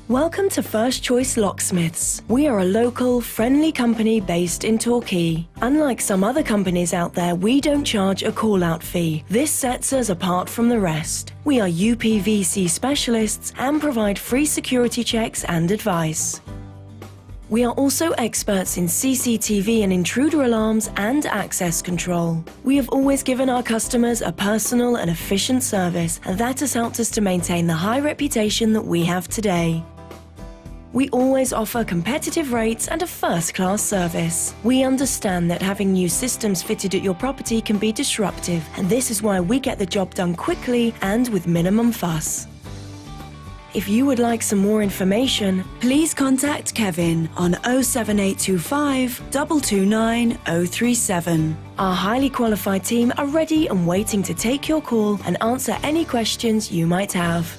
Welcome to First Choice Locksmiths. We are a local, friendly company based in Torquay. Unlike some other companies out there, we don't charge a call-out fee. This sets us apart from the rest. We are UPVC specialists and provide free security checks and advice. We are also experts in CCTV and intruder alarms and access control. We have always given our customers a personal and efficient service, and that has helped us to maintain the high reputation that we have today. We always offer competitive rates and a first-class service. We understand that having new systems fitted at your property can be disruptive, and this is why we get the job done quickly and with minimum fuss. If you would like some more information, please contact Kevin on 07825 229 037. Our highly qualified team are ready and waiting to take your call and answer any questions you might have.